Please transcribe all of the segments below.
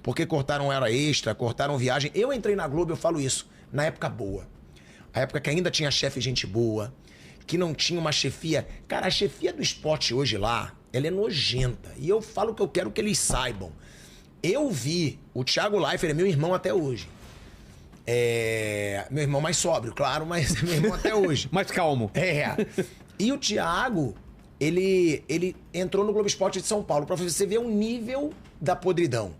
porque cortaram hora extra, cortaram viagem. Eu entrei na Globo, eu falo isso, na época boa. A época que ainda tinha chefe gente boa, que não tinha uma chefia. Cara, a chefia do esporte hoje lá, ela é nojenta. E eu falo que eu quero que eles saibam. Eu vi, o Thiago Leifert é meu irmão até hoje. Meu irmão mais sóbrio, claro, mas é meu irmão até hoje. Mais calmo. E o Thiago, ele entrou no Globo Esporte de São Paulo, pra você ver o nível da podridão.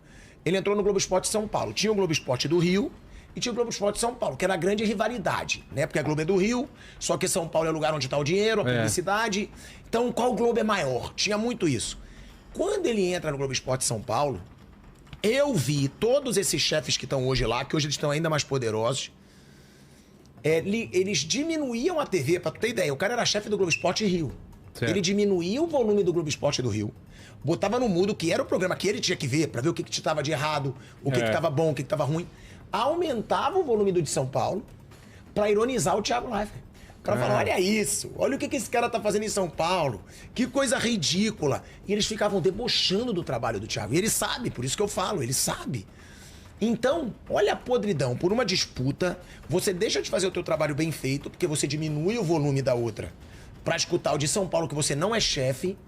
Ele entrou no Globo Esporte de São Paulo. Tinha o Globo Esporte do Rio e tinha o Globo Esporte de São Paulo, que era a grande rivalidade, né? Porque a Globo é do Rio, só que São Paulo é o lugar onde tá o dinheiro, a publicidade. Então, qual Globo é maior? Tinha muito isso. Quando ele entra no Globo Esporte de São Paulo, eu vi todos esses chefes que estão hoje lá, que hoje eles estão ainda mais poderosos, eles diminuíam a TV, pra tu ter ideia. O cara era chefe do Globo Esporte Rio. Certo. Ele diminuía o volume do Globo Esporte do Rio, botava no mudo, que era o programa que ele tinha que ver, pra ver o que estava de errado, o que estava bom, o que estava ruim. Aumentava o volume do de São Paulo pra ironizar o Thiago Leifert. Pra falar, olha isso, olha o que esse cara tá fazendo em São Paulo, que coisa ridícula. E eles ficavam debochando do trabalho do Thiago. E ele sabe, por isso que eu falo, ele sabe. Então, olha a podridão, por uma disputa, você deixa de fazer o teu trabalho bem feito, porque você diminui o volume da outra, pra escutar o de São Paulo, que você não é chefe,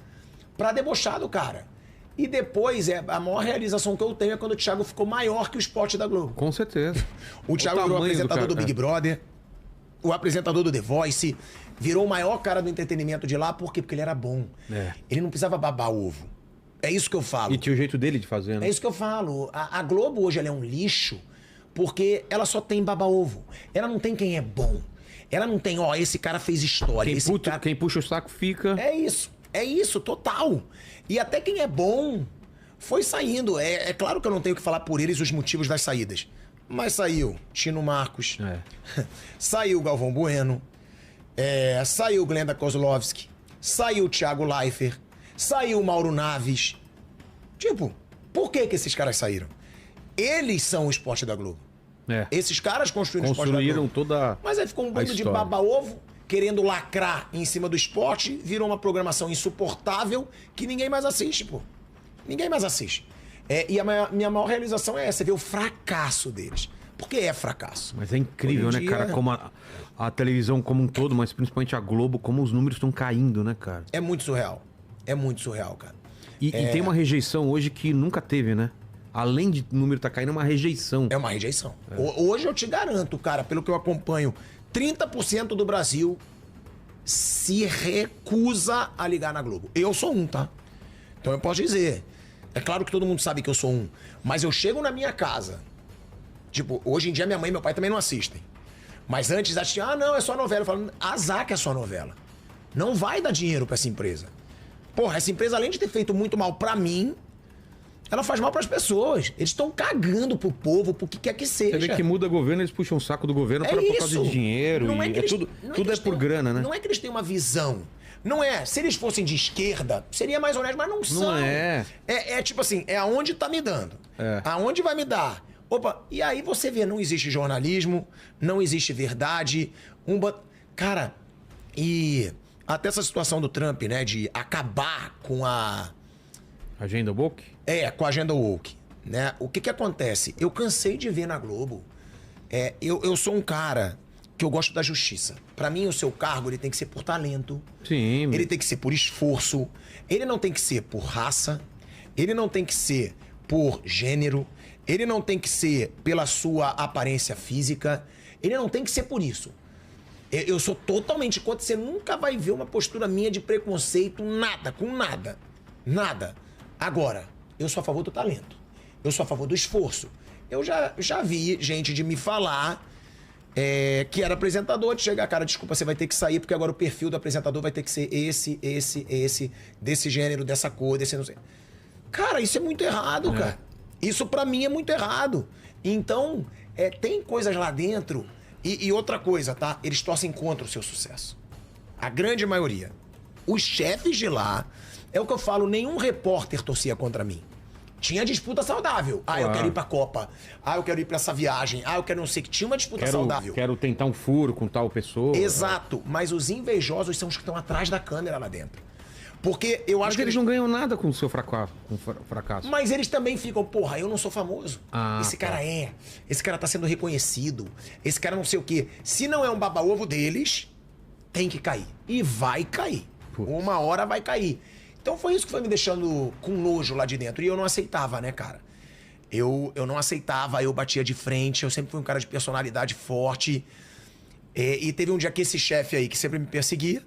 pra debochar do cara. E depois, a maior realização que eu tenho é quando o Thiago ficou maior que o Esporte da Globo. Com certeza. O Thiago virou apresentador do Big Brother, o apresentador do The Voice, virou o maior cara do entretenimento de lá. Por quê? Porque ele era bom. Ele não precisava babar ovo. É isso que eu falo. E tinha o jeito dele de fazer, né? É isso que eu falo. A Globo hoje ela é um lixo porque ela só tem baba-ovo. Ela não tem quem é bom. Ela não tem, esse cara fez história. Quem puxa o saco fica... É isso, total. E até quem é bom foi saindo. É claro que eu não tenho que falar por eles os motivos das saídas. Mas saiu Tino Marcos, saiu Galvão Bueno, saiu Glenda Kozlovski, saiu Thiago Leifert, saiu Mauro Naves. Tipo, por que esses caras saíram? Eles são o Esporte da Globo. Esses caras construíram o Esporte da Globo. Toda. Mas aí ficou um bando de baba-ovo, querendo lacrar em cima do esporte, virou uma programação insuportável que ninguém mais assiste, pô. Ninguém mais assiste. E a minha maior realização é essa, ver o fracasso deles. Porque é fracasso. Mas é incrível, né, cara? Como a televisão como um todo, mas principalmente a Globo, como os números estão caindo, né, cara? É muito surreal. É muito surreal, cara. E tem uma rejeição hoje que nunca teve, né? Além de o número tá caindo, é uma rejeição. É uma rejeição. Hoje eu te garanto, cara, pelo que eu acompanho, 30% do Brasil se recusa a ligar na Globo. Eu sou um, tá? Então eu posso dizer. É claro que todo mundo sabe que eu sou um. Mas eu chego na minha casa. Tipo, hoje em dia minha mãe e meu pai também não assistem. Mas antes assistiam, não, é só novela. Eu falo, azar que é só novela. Não vai dar dinheiro pra essa empresa. Porra, essa empresa, além de ter feito muito mal pra mim, ela faz mal pras pessoas. Eles estão cagando pro povo, pro que quer que seja. Você vê que muda governo, eles puxam o saco do governo por causa de dinheiro. Não tudo é por grana, né? Não é que eles têm uma visão. Não é. Se eles fossem de esquerda, seria mais honesto, mas não são. Não é. É tipo assim, é aonde tá me dando. Aonde vai me dar. Opa, e aí você vê, não existe jornalismo, não existe verdade. Cara, e até essa situação do Trump, né, de acabar com a... Agenda woke? Com a agenda woke, né? O que acontece? Eu cansei de ver na Globo. Eu sou um cara que eu gosto da justiça. Pra mim, o seu cargo, ele tem que ser por talento. Sim. Ele tem que ser por esforço. Ele não tem que ser por raça. Ele não tem que ser por gênero. Ele não tem que ser pela sua aparência física. Ele não tem que ser por isso. Eu sou totalmente contra. Você nunca vai ver uma postura minha de preconceito, nada, com nada. Nada. Agora, eu sou a favor do talento. Eu sou a favor do esforço. Eu já vi gente de me falar que era apresentador, de chegar, cara, desculpa, você vai ter que sair, porque agora o perfil do apresentador vai ter que ser esse, desse gênero, dessa cor, desse não sei. Cara, isso é muito errado, cara. Isso pra mim é muito errado. Então, tem coisas lá dentro. E outra coisa, tá? Eles torcem contra o seu sucesso. A grande maioria. Os chefes de lá, é o que eu falo, nenhum repórter torcia contra mim. Tinha disputa saudável. Eu quero ir pra Copa. Eu quero ir pra essa viagem. Eu quero não sei que. Tinha uma disputa saudável. Quero tentar um furo com tal pessoa. Exato. Mas os invejosos são os que estão atrás da câmera lá dentro. Porque eu acho Mas que eles não ganham nada com o seu fracasso. Mas eles também ficam, porra, eu não sou famoso. Esse cara é. Esse cara tá sendo reconhecido. Esse cara não sei o quê. Se não é um baba-ovo deles, tem que cair. E vai cair. Putz. Uma hora vai cair. Então foi isso que foi me deixando com nojo lá de dentro. E eu não aceitava, né, cara? Eu não aceitava, eu batia de frente. Eu sempre fui um cara de personalidade forte. E teve um dia que esse chefe aí, que sempre me perseguia,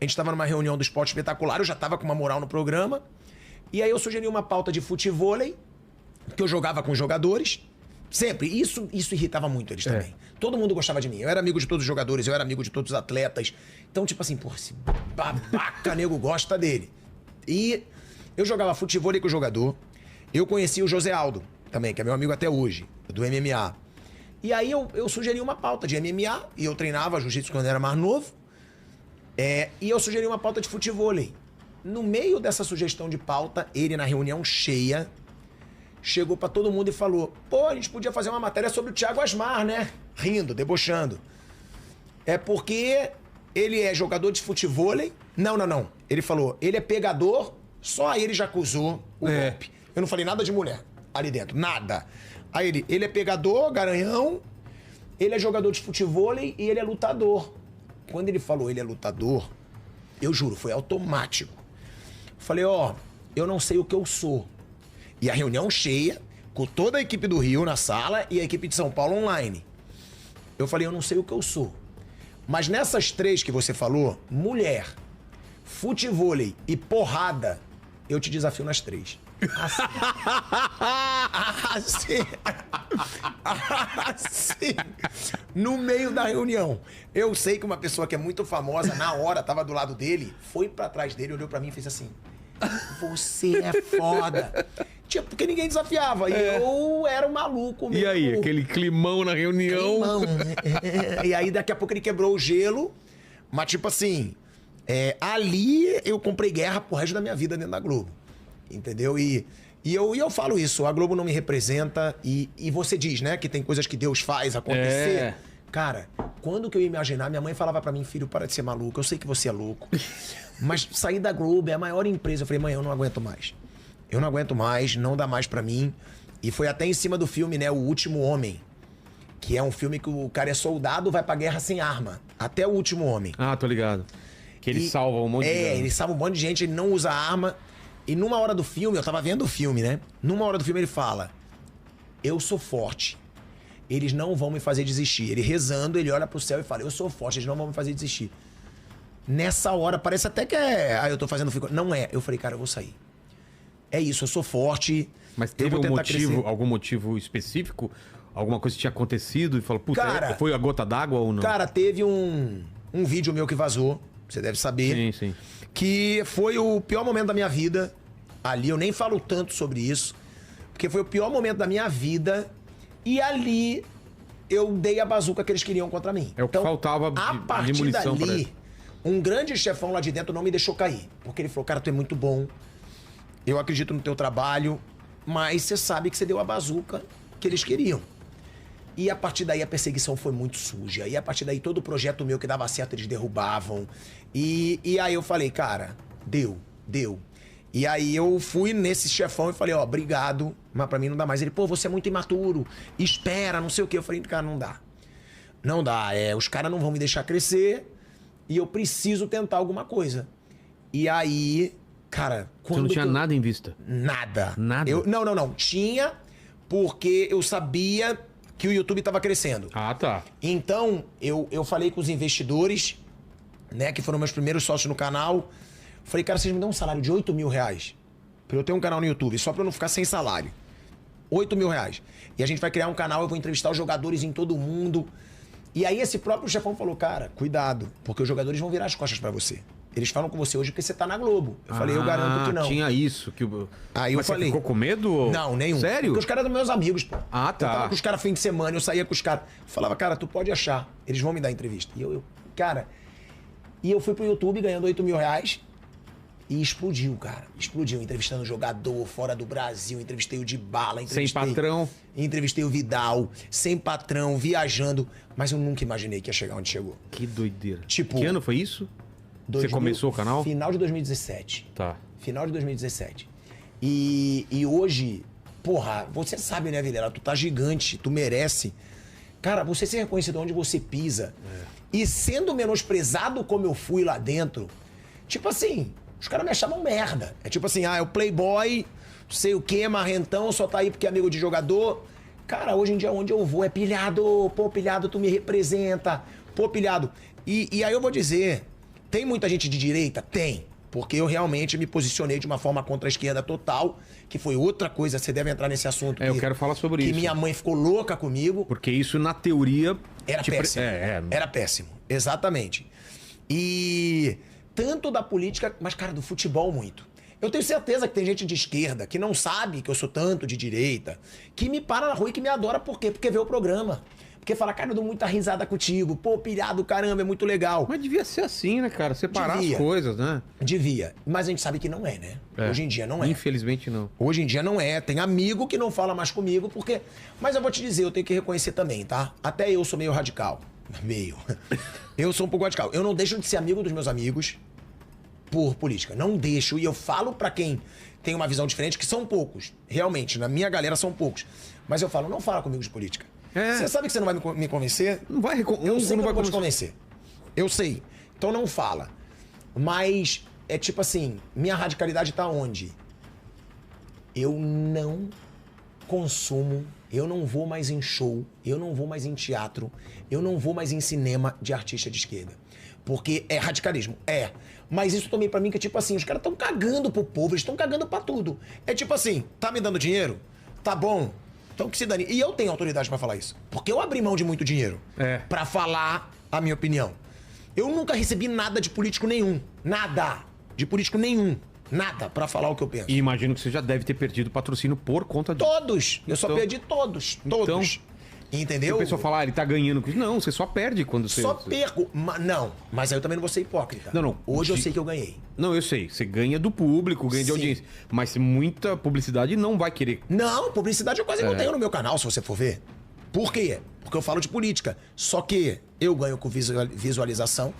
a gente tava numa reunião do Esporte Espetacular, eu já tava com uma moral no programa. E aí eu sugeri uma pauta de futevôlei, que eu jogava com os jogadores. Sempre. Isso irritava muito eles também. Todo mundo gostava de mim. Eu era amigo de todos os jogadores, eu era amigo de todos os atletas. Então, tipo assim, porra, esse babaca nego gosta dele. E eu jogava futevôlei com o jogador. Eu conheci o José Aldo também, que é meu amigo até hoje, do MMA. E aí eu sugeri uma pauta de MMA, e eu treinava jiu-jitsu quando eu era mais novo. E eu sugeri uma pauta de futevôlei. No meio dessa sugestão de pauta, ele na reunião cheia, chegou pra todo mundo e falou: pô, a gente podia fazer uma matéria sobre o Thiago Asmar, né? Rindo, debochando. É porque ele é jogador de futevôlei. Não. Ele falou, ele é pegador, só aí ele já acusou o golpe. Eu não falei nada de mulher ali dentro, nada. Aí ele é pegador, garanhão, ele é jogador de futevôlei e ele é lutador. Quando ele falou ele é lutador, eu juro, foi automático. Falei, eu não sei o que eu sou. E a reunião cheia, com toda a equipe do Rio na sala e a equipe de São Paulo online. Eu falei, eu não sei o que eu sou. Mas nessas três que você falou, mulher, futevôlei e porrada, eu te desafio nas três. Assim. No meio da reunião. Eu sei que uma pessoa que é muito famosa, na hora, tava do lado dele, foi pra trás dele, olhou pra mim e fez assim: você é foda. Tipo, porque ninguém desafiava. E eu era um maluco mesmo. E aí, aquele climão na reunião. E aí, daqui a pouco, ele quebrou o gelo. Mas, tipo assim, ali eu comprei guerra pro resto da minha vida dentro da Globo. Entendeu? E eu falo isso, a Globo não me representa. E você diz, né, que tem coisas que Deus faz acontecer. Cara, quando que eu ia imaginar? Minha mãe falava pra mim, filho, para de ser maluco. Eu sei que você é louco. Mas sair da Globo é a maior empresa. Eu falei, mãe, eu não aguento mais. Eu não aguento mais, não dá mais pra mim. E foi até em cima do filme, né, O Último Homem. Que é um filme que o cara é soldado, vai pra guerra sem arma. Até O Último Homem. Ah, tô ligado. Que ele salva um monte de gente. Ele salva um monte de gente, ele não usa arma. E numa hora do filme, eu tava vendo o filme, né? Numa hora do filme ele fala: eu sou forte. Eles não vão me fazer desistir. Ele rezando, ele olha pro céu e fala: eu sou forte, eles não vão me fazer desistir. Nessa hora, parece até que eu tô fazendo... Não é. Eu falei, cara, eu vou sair. É isso, eu sou forte. Mas teve algum motivo específico? Alguma coisa que tinha acontecido e falou, puta, cara, foi a gota d'água ou não? Cara, teve um vídeo meu que vazou, você deve saber. Sim. Que foi o pior momento da minha vida. Ali, eu nem falo tanto sobre isso, porque foi o pior momento da minha vida. E ali, eu dei a bazuca que eles queriam contra mim. É o que faltava de munição dali, pra ele. Um grande chefão lá de dentro não me deixou cair. Porque ele falou, cara, tu é muito bom. Eu acredito no teu trabalho, mas você sabe que você deu a bazuca que eles queriam. E a partir daí a perseguição foi muito suja. E a partir daí todo o projeto meu que dava certo eles derrubavam. E aí eu falei, cara, deu. E aí eu fui nesse chefão e falei, obrigado, mas pra mim não dá mais. Ele, pô, você é muito imaturo, espera, não sei o quê. Eu falei, cara, não dá. Não dá, os caras não vão me deixar crescer e eu preciso tentar alguma coisa. E aí, cara... Você não tinha nada em vista? Nada. Nada? Não. Tinha porque eu sabia que o YouTube tava crescendo. Ah, tá. Então, eu falei com os investidores, né, que foram meus primeiros sócios no canal. Falei, cara, vocês me dão um salário de 8 mil reais pra eu ter um canal no YouTube, só pra eu não ficar sem salário. 8 mil reais. E a gente vai criar um canal, eu vou entrevistar os jogadores em todo mundo. E aí esse próprio chefão falou, cara, cuidado, porque os jogadores vão virar as costas pra você. Eles falam com você hoje porque você tá na Globo. Eu falei, eu garanto que não. Tinha isso. Aí eu falei, você ficou com medo? Ou... Não, nenhum. Sério? Porque os caras eram meus amigos, pô. Ah, tá. Eu tava com os caras fim de semana, eu saía com os caras. Falava, cara, tu pode achar. Eles vão me dar entrevista. E eu fui pro YouTube ganhando 8 mil reais. E explodiu, cara. Explodiu. Entrevistando jogador fora do Brasil. Entrevistei o Dybala. Sem patrão. Entrevistei o Vidal. Sem patrão, viajando. Mas eu nunca imaginei que ia chegar onde chegou. Que doideira. Tipo... Que ano foi isso? Você começou o canal? Final de 2017. Tá. Final de 2017. E hoje, porra, você sabe, né, Vilela? Tu tá gigante, tu merece. Cara, você ser reconhecido onde você pisa. E sendo menosprezado como eu fui lá dentro, tipo assim, os caras me achavam merda. É tipo assim, é o playboy, sei o quê, marrentão, só tá aí porque é amigo de jogador. Cara, hoje em dia onde eu vou é pilhado. Pô, pilhado, tu me representa. Pô, pilhado. E aí eu vou dizer, tem muita gente de direita? Tem. Porque eu realmente me posicionei de uma forma contra a esquerda total, que foi outra coisa, você deve entrar nesse assunto. Eu quero falar sobre isso. Que minha mãe ficou louca comigo. Porque isso, na teoria... Era péssimo. Era péssimo, exatamente. E tanto da política, mas, cara, do futebol muito. Eu tenho certeza que tem gente de esquerda que não sabe que eu sou tanto de direita, que me para na rua e que me adora. Por quê? Porque vê o programa. Porque fala, cara, eu dou muita risada contigo. Pô, pilhado, caramba, é muito legal. Mas devia ser assim, né, cara? Separar as coisas, né? Devia. Mas a gente sabe que não é, né? Hoje em dia não é. Infelizmente não. Hoje em dia não é. Tem amigo que não fala mais comigo, porque... Mas eu vou te dizer, eu tenho que reconhecer também, tá? Até eu sou meio radical. Meio. Eu sou um pouco radical. Eu não deixo de ser amigo dos meus amigos por política. Não deixo. E eu falo pra quem tem uma visão diferente, que são poucos. Realmente, na minha galera são poucos. Mas eu falo, não fala comigo de política. Você sabe que você não vai me convencer? Não vai Eu sei que eu não vou te convencer. Eu sei. Então não fala. Mas é tipo assim, minha radicalidade tá onde? Eu não consumo, eu não vou mais em show, eu não vou mais em teatro, eu não vou mais em cinema de artista de esquerda. Porque é radicalismo. É. Mas isso também pra mim que é tipo assim, os caras estão cagando pro povo, eles estão cagando pra tudo. É tipo assim, tá me dando dinheiro? Tá bom. Então que se dane. E eu tenho autoridade pra falar isso. Porque eu abri mão de muito dinheiro pra falar a minha opinião. Eu nunca recebi nada de político nenhum. Nada. De político nenhum. Nada pra falar o que eu penso. E imagino que você já deve ter perdido patrocínio por conta disso. Todos. Eu só perdi todos. Todos. Entendeu? Se o pessoal falar, ele tá ganhando com isso. Não, você só perde quando você... Só perco. Não, mas aí eu também não vou ser hipócrita. Não. Hoje eu sei que eu ganhei. Não, eu sei. Você ganha do público, ganha de audiência. Mas muita publicidade não vai querer. Não, publicidade eu quase não tenho no meu canal, se você for ver. Por quê? Porque eu falo de política. Só que eu ganho com visualização,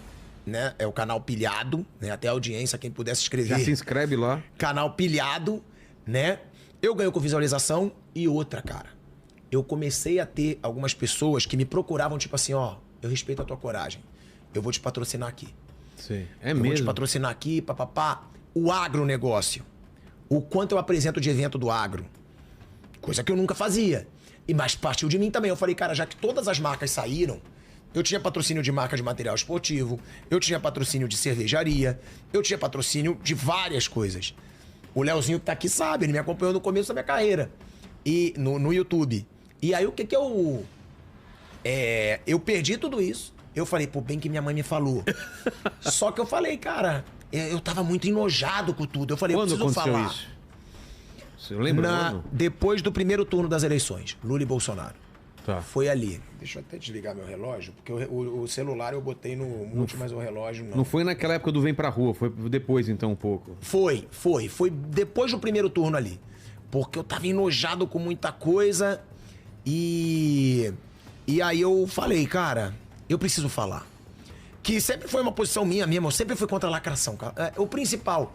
né? É o canal pilhado, né? Até a audiência, quem pudesse escrever. Já se inscreve lá. Canal pilhado, né? Eu ganho com visualização e outra, cara. Eu comecei a ter algumas pessoas que me procuravam, tipo assim, ó, eu respeito a tua coragem. Eu vou te patrocinar aqui. Sim. Eu vou te patrocinar aqui, papapá. O agronegócio. O quanto eu apresento de evento do agro. Coisa que eu nunca fazia. Mas partiu de mim também. Eu falei, cara, já que todas as marcas saíram, eu tinha patrocínio de marca de material esportivo, eu tinha patrocínio de cervejaria, eu tinha patrocínio de várias coisas. O Leozinho que tá aqui sabe, ele me acompanhou no começo da minha carreira. E no YouTube. E aí o que eu... eu perdi tudo isso. Eu falei, pô, bem que minha mãe me falou. Só que eu falei, cara, eu tava muito enojado com tudo. Eu falei, quando eu preciso falar. Isso? Você lembra? Depois do primeiro turno das eleições, Lula e Bolsonaro. Tá. Foi ali. Deixa eu até desligar meu relógio, porque o celular eu botei no mute, mas o relógio não. Não foi naquela época do Vem Pra Rua, foi depois então um pouco. Foi depois do primeiro turno ali. Porque eu tava enojado com muita coisa e aí eu falei, cara, eu preciso falar. Que sempre foi uma posição minha mesmo, eu sempre fui contra a lacração, cara. O principal,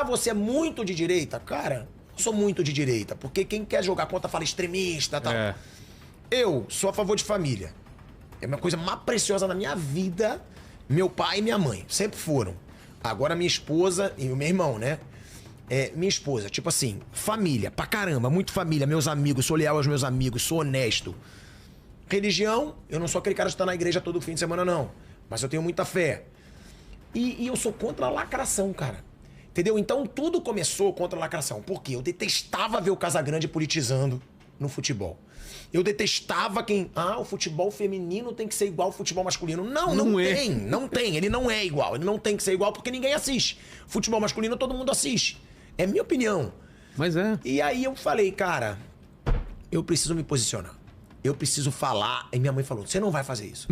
você é muito de direita? Cara, eu sou muito de direita, porque quem quer jogar contra fala extremista e tal. Eu sou a favor de família. É uma coisa mais preciosa na minha vida, meu pai e minha mãe, sempre foram. Agora minha esposa e o meu irmão, né? Minha esposa, tipo assim, família, pra caramba, muito família, meus amigos, sou leal aos meus amigos, sou honesto. Religião, eu não sou aquele cara que está na igreja todo fim de semana, não. Mas eu tenho muita fé. E eu sou contra a lacração, cara. Entendeu? Então tudo começou contra a lacração. Por quê? Eu detestava ver o Casagrande politizando no futebol. Eu detestava o futebol feminino tem que ser igual ao futebol masculino. Não tem. Ele não é igual. Ele não tem que ser igual porque ninguém assiste. Futebol masculino todo mundo assiste. É minha opinião. Mas é. E aí eu falei, cara, eu preciso me posicionar. Eu preciso falar. E minha mãe falou, você não vai fazer isso.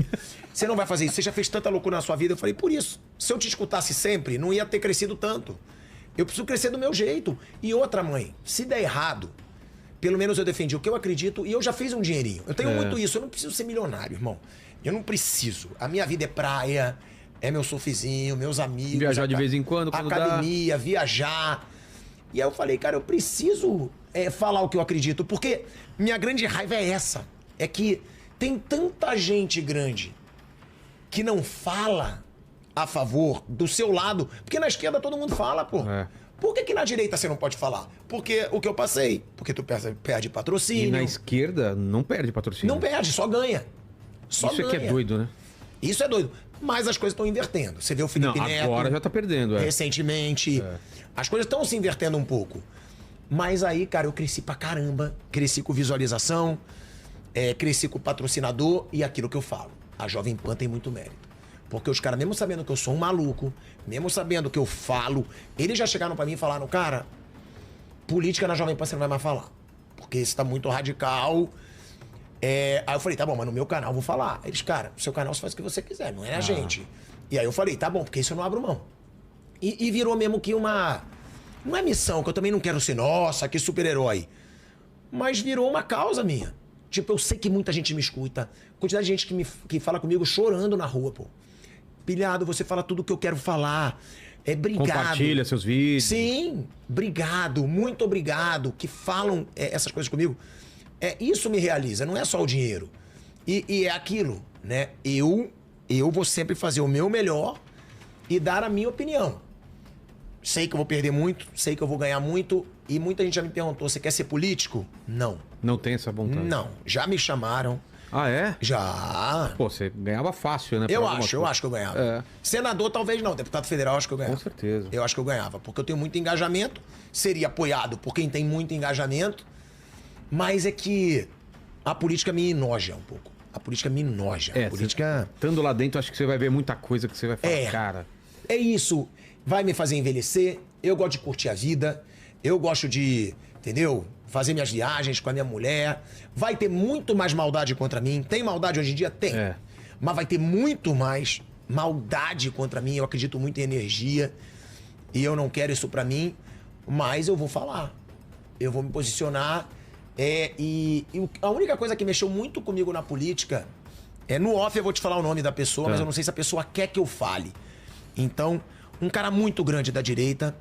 Você não vai fazer isso. Você já fez tanta loucura na sua vida. Eu falei, por isso. Se eu te escutasse sempre, não ia ter crescido tanto. Eu preciso crescer do meu jeito. E outra, mãe, se der errado, pelo menos eu defendi o que eu acredito e eu já fiz um dinheirinho. Eu tenho muito isso. Eu não preciso ser milionário, irmão. Eu não preciso. A minha vida é praia, É meu surfzinho, meus amigos. Viajar de vez em quando academia, viajar. E aí eu falei, cara, eu preciso falar o que eu acredito. Porque minha grande raiva é essa. É que tem tanta gente grande que não fala a favor do seu lado. Porque na esquerda todo mundo fala, pô. Por que na direita você não pode falar? Porque o que eu passei. Porque tu perde patrocínio. E na esquerda não perde patrocínio. Não perde, só ganha. Só Isso ganha. É que é doido, né? Isso é doido. Mas as coisas estão invertendo. Você vê o Felipe Neto... Agora já tá perdendo, recentemente. As coisas estão se invertendo um pouco. Mas aí, cara, eu cresci pra caramba. Cresci com visualização. Cresci com patrocinador. E aquilo que eu falo. A Jovem Pan tem muito mérito. Porque os caras, mesmo sabendo que eu sou um maluco, mesmo sabendo que eu falo, eles já chegaram pra mim e falaram, cara, política na Jovem Pan você não vai mais falar. Porque isso tá muito radical. Aí eu falei, tá bom, mas no meu canal eu vou falar. Eles, cara, no seu canal você faz o que você quiser, não é a gente. E aí eu falei, tá bom, porque isso eu não abro mão. E virou mesmo que uma... Não é missão, que eu também não quero ser, nossa, que super-herói. Mas virou uma causa minha. Tipo, eu sei que muita gente me escuta. Quantidade de gente que fala comigo chorando na rua, pô. Pilhado, você fala tudo o que eu quero falar. Obrigado. Compartilha seus vídeos. Sim, obrigado, muito obrigado. Que falam essas coisas comigo. Isso me realiza, não é só o dinheiro. E é aquilo, né? Eu vou sempre fazer o meu melhor e dar a minha opinião. Sei que eu vou perder muito, sei que eu vou ganhar muito. E muita gente já me perguntou, você quer ser político? Não. Não tem essa vontade? Não, já me chamaram. Ah, é? Já. Pô, você ganhava fácil, né? Eu acho que eu ganhava. Senador talvez não, deputado federal acho que eu ganhava. Com certeza. Eu acho que eu ganhava, porque eu tenho muito engajamento, seria apoiado por quem tem muito engajamento, mas é que a política me enoja um pouco. A política me enoja. A política... Estando lá dentro, acho que você vai ver muita coisa que você vai falar, cara... É isso, vai me fazer envelhecer, eu gosto de curtir a vida, eu gosto de, entendeu? Fazer minhas viagens com a minha mulher. Vai ter muito mais maldade contra mim. Tem maldade hoje em dia? Tem. Mas vai ter muito mais maldade contra mim. Eu acredito muito em energia. E eu não quero isso pra mim. Mas eu vou falar. Eu vou me posicionar. E a única coisa que mexeu muito comigo na política... no off eu vou te falar o nome da pessoa, mas eu não sei se a pessoa quer que eu fale. Então, um cara muito grande da direita.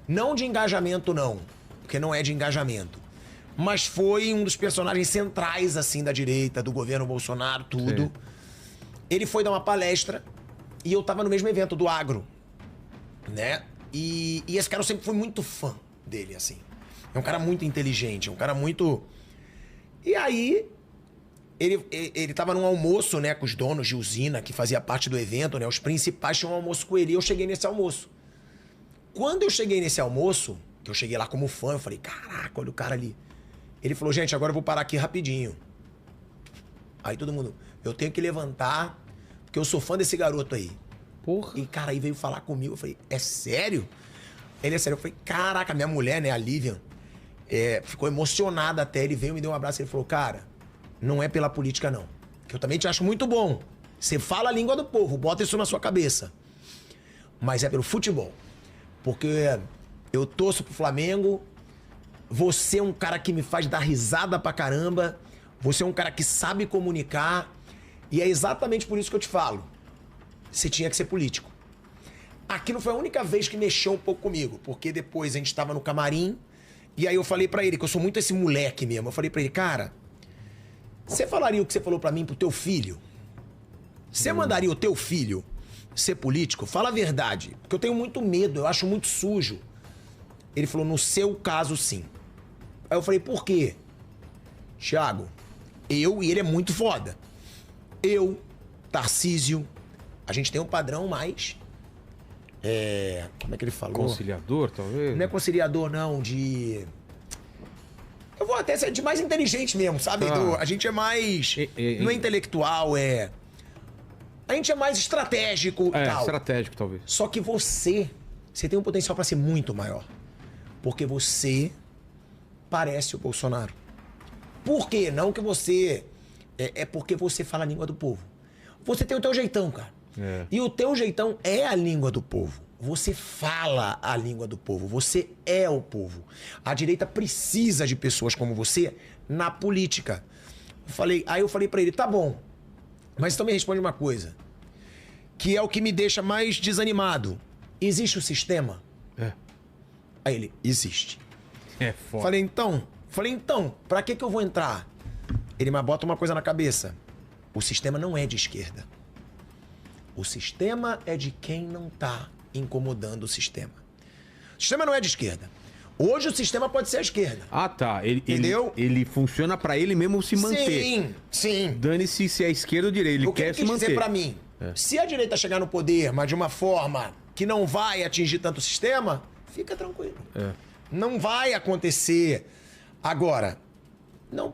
Não de engajamento, não. Porque não é de engajamento. Mas foi um dos personagens centrais, assim, da direita, do governo Bolsonaro, tudo. Sim. Ele foi dar uma palestra e eu tava no mesmo evento do agro, né? E esse cara eu sempre fui muito fã dele, assim. É um cara muito inteligente, é um cara muito... E aí, ele tava num almoço, né, com os donos de usina, que fazia parte do evento, né? Os principais tinham um almoço com ele e eu cheguei nesse almoço. Quando eu cheguei nesse almoço, que eu cheguei lá como fã, eu falei, caraca, olha o cara ali. Ele falou, gente, agora eu vou parar aqui rapidinho. Aí todo mundo, eu tenho que levantar, porque eu sou fã desse garoto aí. Porra. E cara aí veio falar comigo, eu falei, é sério? Ele é sério, eu falei, caraca, minha mulher, né, a Lívia, ficou emocionada até, ele veio, me deu um abraço, ele falou, cara, não é pela política não, que eu também te acho muito bom. Você fala a língua do povo, bota isso na sua cabeça. Mas é pelo futebol. Porque eu torço pro Flamengo, você é um cara que me faz dar risada pra caramba, você é um cara que sabe comunicar, e é exatamente por isso que eu te falo. Você tinha que ser político. Aquilo foi a única vez que mexeu um pouco comigo, porque depois a gente tava no camarim, e aí eu falei pra ele, que eu sou muito esse moleque mesmo, eu falei pra ele, cara, você falaria o que você falou pra mim pro teu filho? Você mandaria o teu filho ser político? Fala a verdade, porque eu tenho muito medo, eu acho muito sujo. Ele falou, no seu caso, sim. Aí eu falei, por quê? Thiago, e ele é muito foda. Eu, Tarcísio, a gente tem um padrão mais... como é que ele falou? Conciliador, talvez? Não é conciliador, não, de... Eu vou até ser de mais inteligente mesmo, sabe? A gente é mais... não é intelectual, a gente é mais estratégico e tal. Estratégico, talvez. Só que você tem um potencial pra ser muito maior. Porque você parece o Bolsonaro. Por quê? Não que você... É porque você fala a língua do povo. Você tem o teu jeitão, cara. E o teu jeitão é a língua do povo. Você fala a língua do povo. Você é o povo. A direita precisa de pessoas como você na política. Aí eu falei pra ele, tá bom. Mas então me responde uma coisa. que é o que me deixa mais desanimado. Existe o sistema? Aí ele, existe. É foda. Falei, então, pra que eu vou entrar? Ele, mas bota uma coisa na cabeça. O sistema não é de esquerda. O sistema é de quem não tá incomodando o sistema. O sistema não é de esquerda. Hoje o sistema pode ser a esquerda. Ah, tá. Entendeu? Ele funciona pra ele mesmo se manter. Sim. Dane-se se é esquerda ou direita. Ele quer se manter. Dizer pra mim, se a direita chegar no poder, mas de uma forma que não vai atingir tanto o sistema, fica tranquilo. Não vai acontecer. Agora, não,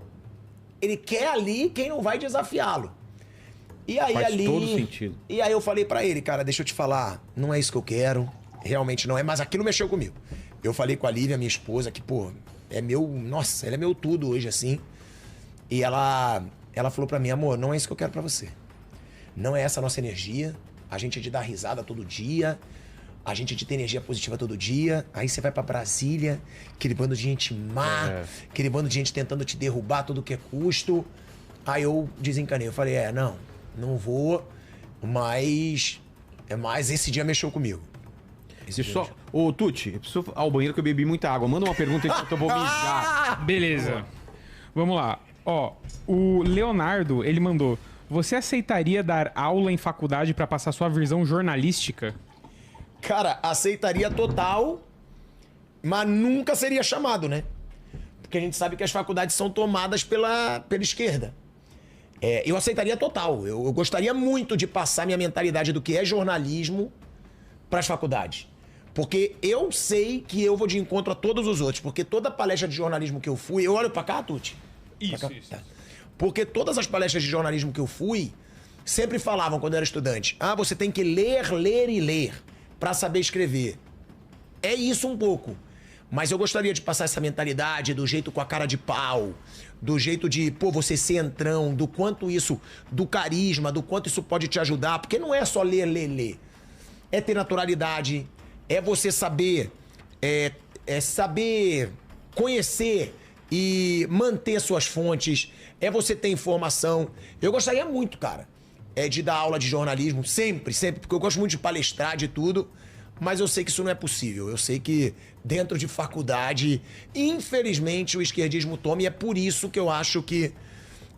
ele quer ali quem não vai desafiá-lo. E aí Faz ali... todo sentido. E aí eu falei pra ele, cara, deixa eu te falar, não é isso que eu quero, realmente não é, mas aquilo mexeu comigo. Eu falei com a Lívia, minha esposa, que, pô, é meu... Nossa, ela é meu tudo hoje, assim. E ela falou pra mim, amor, não é isso que eu quero pra você. Não é essa a nossa energia. A gente é de dar risada todo dia. A gente é de ter energia positiva todo dia. Aí você vai pra Brasília, aquele bando de gente má, aquele bando de gente tentando te derrubar a todo que é custo. Aí eu desencanei. Eu falei, não vou, mas esse dia mexeu comigo. Ô, Tuti, eu preciso ao banheiro que eu bebi muita água. Manda uma pergunta enquanto eu vou mijar. Beleza. Vamos lá. Ó, o Leonardo, ele mandou: você aceitaria dar aula em faculdade pra passar sua visão jornalística? Cara, aceitaria total, mas nunca seria chamado, né? Porque a gente sabe que as faculdades são tomadas pela esquerda. Eu aceitaria total. Eu gostaria muito de passar minha mentalidade do que é jornalismo para as faculdades. Porque eu sei que eu vou de encontro a todos os outros. Porque toda palestra de jornalismo que eu fui... Eu olho pra cá, Tuti? Isso. Tá. Porque todas as palestras de jornalismo que eu fui sempre falavam, quando eu era estudante, você tem que ler, ler e ler para saber escrever. É isso um pouco. Mas eu gostaria de passar essa mentalidade do jeito com a cara de pau, do jeito de, você ser entrão, do quanto isso, do carisma, do quanto isso pode te ajudar. Porque não é só ler, ler, ler. É ter naturalidade, é você saber, saber conhecer e manter suas fontes, é você ter informação. Eu gostaria muito, cara, de dar aula de jornalismo, sempre, porque eu gosto muito de palestrar, de tudo, mas eu sei que isso não é possível. Eu sei que dentro de faculdade, infelizmente, o esquerdismo toma, e é por isso que eu acho que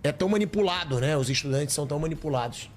é tão manipulado, né? Os estudantes são tão manipulados.